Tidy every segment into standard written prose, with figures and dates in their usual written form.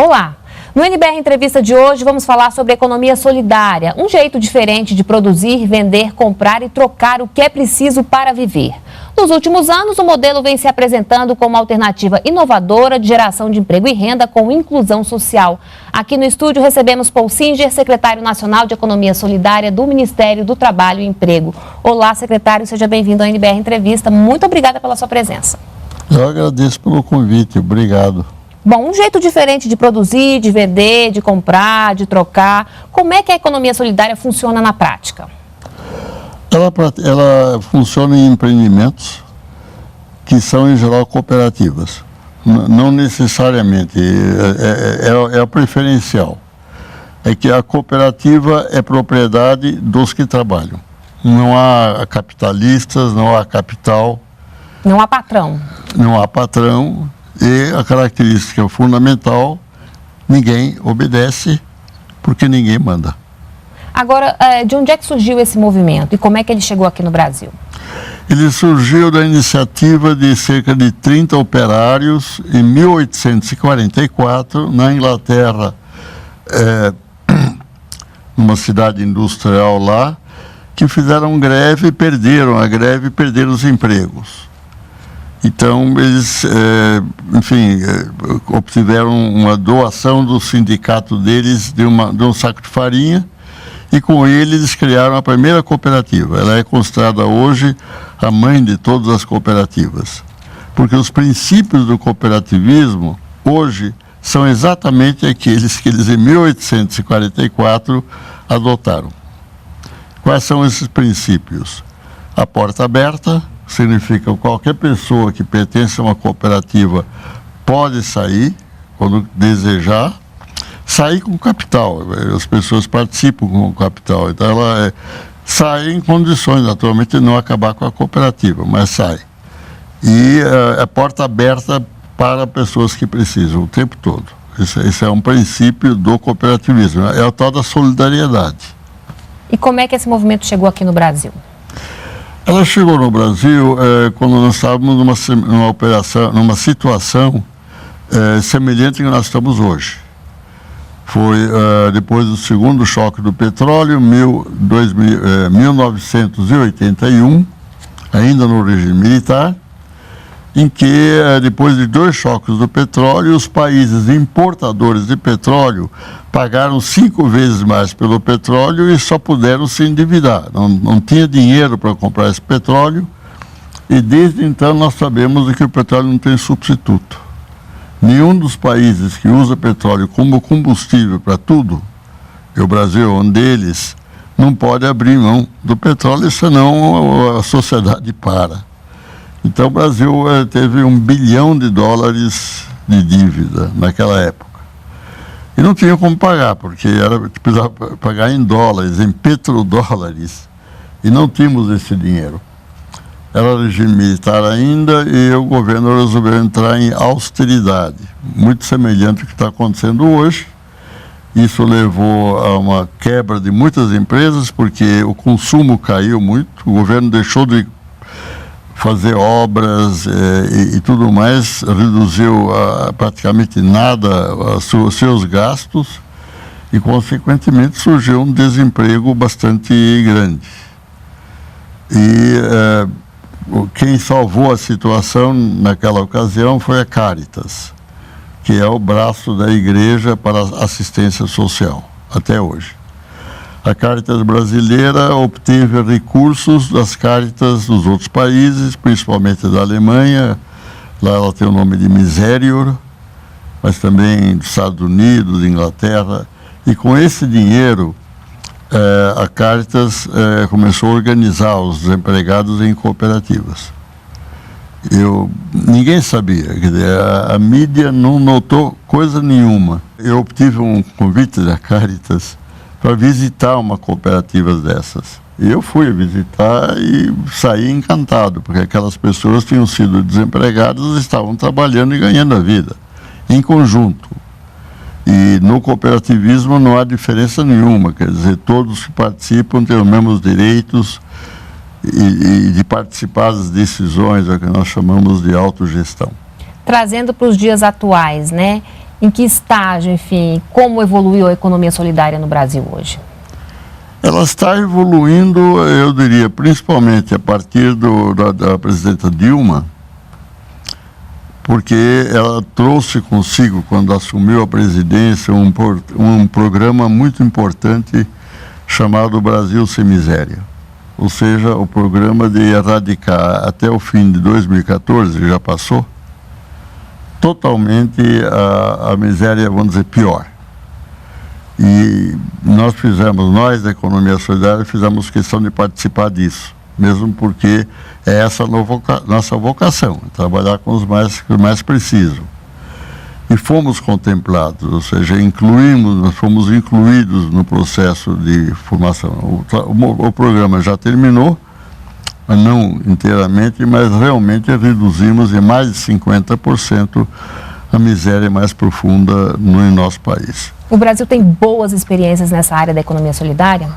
Olá! No NBR Entrevista de hoje vamos falar sobre economia solidária, um jeito diferente de produzir, vender, comprar e trocar o que é preciso para viver. Nos últimos anos, o modelo vem se apresentando como alternativa inovadora de geração de emprego e renda com inclusão social. Aqui no estúdio recebemos Paul Singer, secretário nacional de Economia Solidária do Ministério do Trabalho e Emprego. Olá, secretário, seja bem-vindo ao NBR Entrevista. Muito obrigada pela sua presença. Eu agradeço pelo convite, obrigado. Bom, um jeito diferente de produzir, de vender, de comprar, de trocar. Como é que a economia solidária funciona na prática? Ela funciona em empreendimentos que são, em geral, cooperativas. Não necessariamente, é o preferencial. É que a cooperativa é propriedade dos que trabalham. Não há capitalistas, não há capital. Não há patrão. Não há patrão. E a característica fundamental, ninguém obedece porque ninguém manda. Agora, de onde é que surgiu esse movimento e como é que ele chegou aqui no Brasil? Ele surgiu da iniciativa de cerca de 30 operários em 1844, na Inglaterra, numa cidade industrial lá, que fizeram greve e perderam a greve e perderam os empregos. Então, eles, obtiveram uma doação do sindicato deles de um saco de farinha e com ele eles criaram a primeira cooperativa. Ela é considerada hoje a mãe de todas as cooperativas, porque os princípios do cooperativismo hoje são exatamente aqueles que eles em 1844 adotaram. Quais são esses princípios? A porta aberta, significa que qualquer pessoa que pertence a uma cooperativa pode sair, quando desejar, sair com capital. As pessoas participam com o capital. Então, ela sai em condições, naturalmente, de não acabar com a cooperativa, mas sai. E é porta aberta para pessoas que precisam o tempo todo. Esse é um princípio do cooperativismo. É a tal da solidariedade. E como é que esse movimento chegou aqui no Brasil? Ela chegou no Brasil quando nós estávamos numa situação semelhante ao que nós estamos hoje. Foi depois do segundo choque do petróleo, 1981, ainda no regime militar, em que depois de dois choques do petróleo, os países importadores de petróleo pagaram 5 vezes mais pelo petróleo e só puderam se endividar. Não tinha dinheiro para comprar esse petróleo e desde então nós sabemos que o petróleo não tem substituto. Nenhum dos países que usa petróleo como combustível para tudo, e o Brasil é um deles, não pode abrir mão do petróleo, senão a sociedade para. Então o Brasil teve $1 bilhão de dívida naquela época. E não tinha como pagar, porque precisava pagar em dólares, em petrodólares, e não tínhamos esse dinheiro. Era regime militar ainda e o governo resolveu entrar em austeridade, muito semelhante ao que está acontecendo hoje. Isso levou a uma quebra de muitas empresas, porque o consumo caiu muito, o governo deixou de fazer obras e tudo mais, reduziu praticamente nada os seus gastos e, consequentemente, surgiu um desemprego bastante grande. E quem salvou a situação naquela ocasião foi a Caritas, que é o braço da igreja para a assistência social, até hoje. A Caritas brasileira obteve recursos das Caritas dos outros países, principalmente da Alemanha. Lá ela tem o nome de Miserior, mas também dos Estados Unidos, Inglaterra. E com esse dinheiro, a Caritas começou a organizar os desempregados em cooperativas. Ninguém sabia, quer dizer, a mídia não notou coisa nenhuma. Eu obtive um convite da Caritas para visitar uma cooperativa dessas. E eu fui visitar e saí encantado, porque aquelas pessoas tinham sido desempregadas e estavam trabalhando e ganhando a vida, em conjunto. E no cooperativismo não há diferença nenhuma, quer dizer, todos que participam têm os mesmos direitos e de participar das decisões, é o que nós chamamos de autogestão. Trazendo para os dias atuais, né? Em que estágio, enfim, como evoluiu a economia solidária no Brasil hoje? Ela está evoluindo, eu diria, principalmente a partir da presidenta Dilma, porque ela trouxe consigo, quando assumiu a presidência, um programa muito importante chamado Brasil Sem Miséria. Ou seja, o programa de erradicar até o fim de 2014, que já passou, totalmente a miséria, vamos dizer, pior. E nós da Economia Solidária, fizemos questão de participar disso, mesmo porque é essa nossa vocação, trabalhar com os mais precisos. E fomos contemplados, ou seja, nós fomos incluídos no processo de formação. O programa já terminou, não inteiramente, mas realmente reduzimos em mais de 50% a miséria mais profunda no nosso país. O Brasil tem boas experiências nessa área da economia solidária?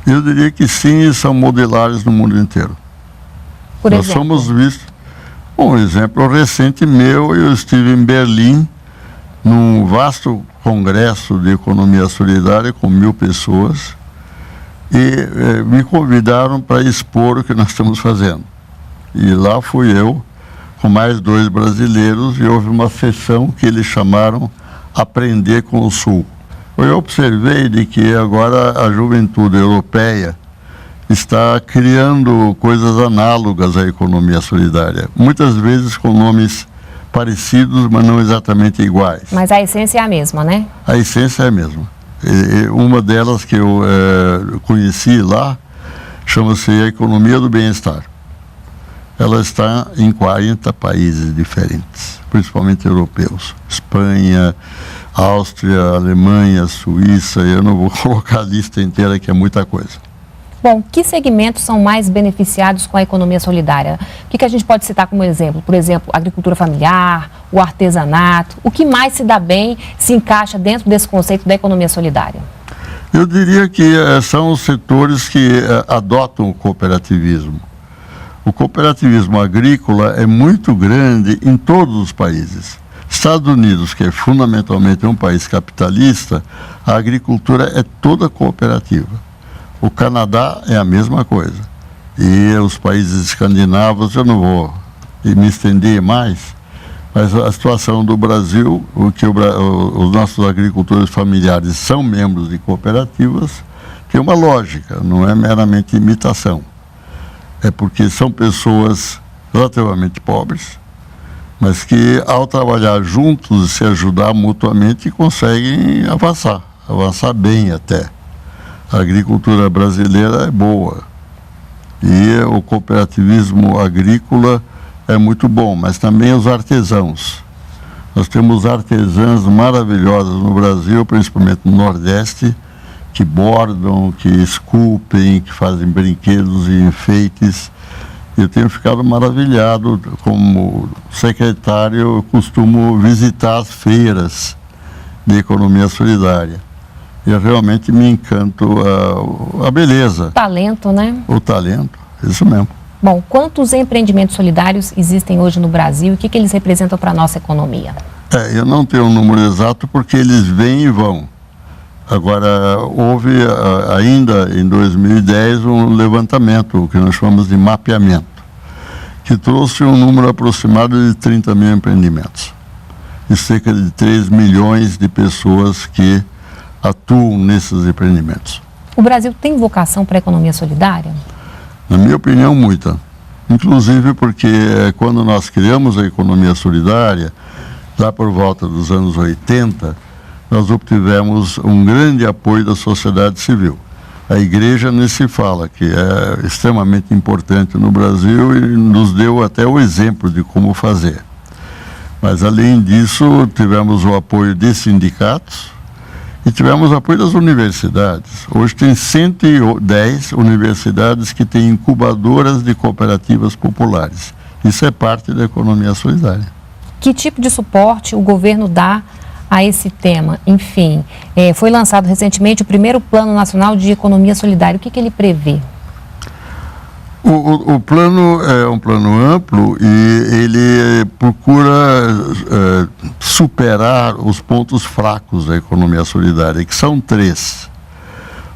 Eu diria que sim, e são modelares no mundo inteiro. Por Nós exemplo? somos vistos. Um exemplo recente meu, eu estive em Berlim, num vasto congresso de economia solidária com 1000 pessoas, e me convidaram para expor o que nós estamos fazendo. E lá fui eu, com mais 2 brasileiros, e houve uma sessão que eles chamaram Aprender com o Sul. Eu observei de que agora a juventude europeia está criando coisas análogas à economia solidária, muitas vezes com nomes parecidos, mas não exatamente iguais. Mas a essência é a mesma, né? A essência é a mesma. Uma delas que eu conheci lá chama-se a Economia do Bem-Estar. Ela está em 40 países diferentes, principalmente europeus. Espanha, Áustria, Alemanha, Suíça, eu não vou colocar a lista inteira, que é muita coisa. Bom, que segmentos são mais beneficiados com a economia solidária? O que a gente pode citar como exemplo? Por exemplo, a agricultura familiar, o artesanato. O que mais se dá bem, se encaixa dentro desse conceito da economia solidária? Eu diria que são os setores que adotam o cooperativismo. O cooperativismo agrícola é muito grande em todos os países. Estados Unidos, que é fundamentalmente um país capitalista, a agricultura é toda cooperativa. O Canadá é a mesma coisa. E os países escandinavos, eu não vou me estender mais, mas a situação do Brasil, os nossos agricultores familiares são membros de cooperativas, tem uma lógica, não é meramente imitação. É porque são pessoas relativamente pobres, mas que ao trabalhar juntos e se ajudar mutuamente conseguem avançar bem até. A agricultura brasileira é boa e o cooperativismo agrícola é muito bom, mas também os artesãos. Nós temos artesãs maravilhosas no Brasil, principalmente no Nordeste, que bordam, que esculpem, que fazem brinquedos e enfeites. Eu tenho ficado maravilhado. Como secretário, eu costumo visitar as feiras de economia solidária. E realmente me encanto a beleza. Talento, né? O talento, isso mesmo. Bom, quantos empreendimentos solidários existem hoje no Brasil e o que eles representam para a nossa economia? Eu não tenho um número exato porque eles vêm e vão. Agora, houve ainda em 2010 um levantamento, o que nós chamamos de mapeamento, que trouxe um número aproximado de 30 mil empreendimentos. E cerca de 3 milhões de pessoas que atuam nesses empreendimentos. O Brasil tem vocação para a economia solidária? Na minha opinião, muita. Inclusive porque quando nós criamos a economia solidária, lá por volta dos anos 80, nós obtivemos um grande apoio da sociedade civil. A igreja nem se fala, que é extremamente importante no Brasil e nos deu até o exemplo de como fazer. Mas além disso, tivemos o apoio de sindicatos, e tivemos apoio das universidades. Hoje tem 110 universidades que têm incubadoras de cooperativas populares. Isso é parte da economia solidária. Que tipo de suporte o governo dá a esse tema? Enfim, foi lançado recentemente o primeiro Plano Nacional de Economia Solidária. O que ele prevê? O plano é um plano amplo e ele procura superar os pontos fracos da economia solidária, que são 3.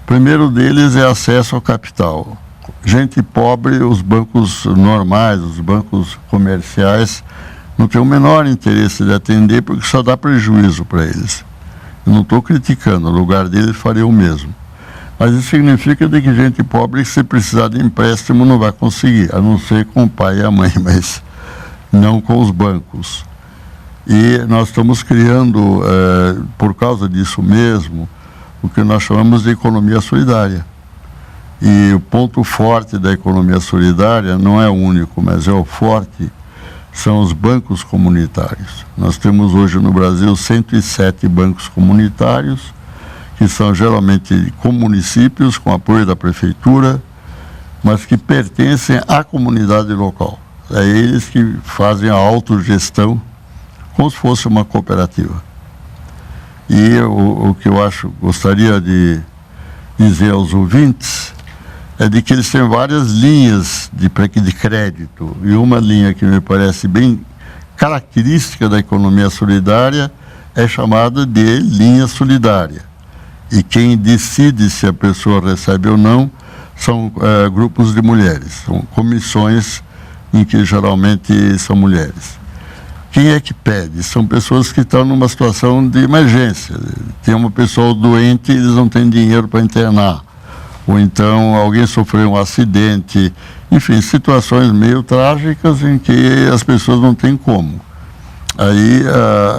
O primeiro deles é acesso ao capital. Gente pobre, os bancos normais, os bancos comerciais, não têm o menor interesse de atender porque só dá prejuízo para eles. Eu não estou criticando, no lugar deles faria o mesmo. Mas isso significa de que gente pobre, se precisar de empréstimo, não vai conseguir, a não ser com o pai e a mãe, mas não com os bancos. E nós estamos criando, por causa disso mesmo, o que nós chamamos de economia solidária. E o ponto forte da economia solidária não é o único, mas é o forte, são os bancos comunitários. Nós temos hoje no Brasil 107 bancos comunitários, que são geralmente com municípios, com apoio da prefeitura, mas que pertencem à comunidade local. É eles que fazem a autogestão, como se fosse uma cooperativa. E o que eu gostaria de dizer aos ouvintes é de que eles têm várias linhas de crédito, e uma linha que me parece bem característica da economia solidária é chamada de linha solidária. E quem decide se a pessoa recebe ou não são grupos de mulheres, são comissões em que geralmente são mulheres. Quem é que pede? São pessoas que estão numa situação de emergência. Tem uma pessoa doente e eles não têm dinheiro para internar. Ou então alguém sofreu um acidente. Enfim, situações meio trágicas em que as pessoas não têm como. Aí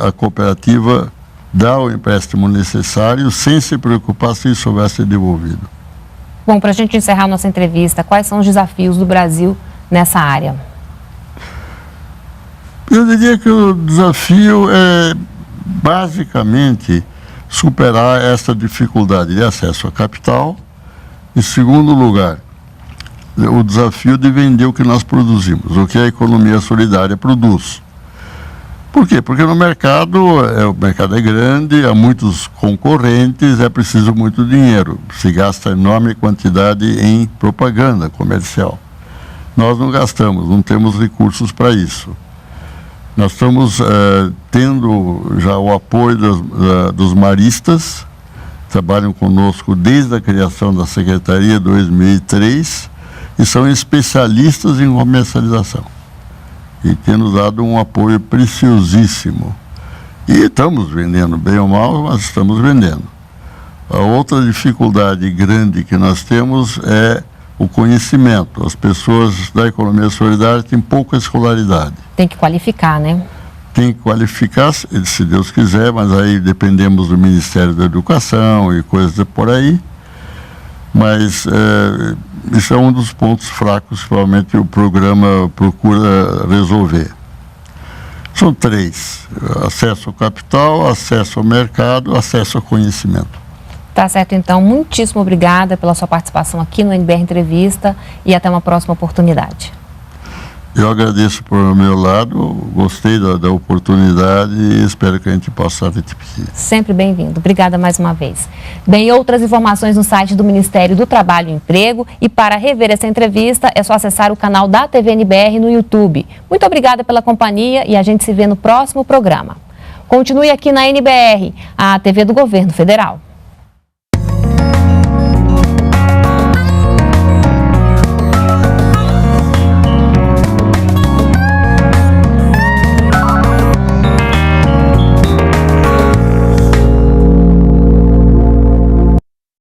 a cooperativa dá o empréstimo necessário sem se preocupar se isso vai ser devolvido. Bom, para a gente encerrar nossa entrevista, quais são os desafios do Brasil nessa área? Eu diria que o desafio é basicamente superar essa dificuldade de acesso a capital. Em segundo lugar, o desafio de vender o que nós produzimos, o que a economia solidária produz. Por quê? Porque no mercado, o mercado é grande, há muitos concorrentes, é preciso muito dinheiro. Se gasta enorme quantidade em propaganda comercial. Nós não gastamos, não temos recursos para isso. Nós estamos tendo já o apoio dos maristas, trabalham conosco desde a criação da Secretaria em 2003 e são especialistas em comercialização. E tem nos dado um apoio preciosíssimo. E estamos vendendo, bem ou mal, mas estamos vendendo. A outra dificuldade grande que nós temos é o conhecimento. As pessoas da economia solidária têm pouca escolaridade. Tem que qualificar, né? Tem que qualificar, se Deus quiser, mas aí dependemos do Ministério da Educação e coisas por aí. Mas isso é um dos pontos fracos que provavelmente o programa procura resolver. São 3: acesso ao capital, acesso ao mercado, acesso ao conhecimento. Tá certo, então. Muitíssimo obrigada pela sua participação aqui no NBR Entrevista e até uma próxima oportunidade. Eu agradeço por meu lado, gostei da oportunidade e espero que a gente possa repetir. Sempre bem-vindo. Obrigada mais uma vez. Bem, outras informações no site do Ministério do Trabalho e Emprego, e para rever essa entrevista é só acessar o canal da TV NBR no YouTube. Muito obrigada pela companhia e a gente se vê no próximo programa. Continue aqui na NBR, a TV do Governo Federal.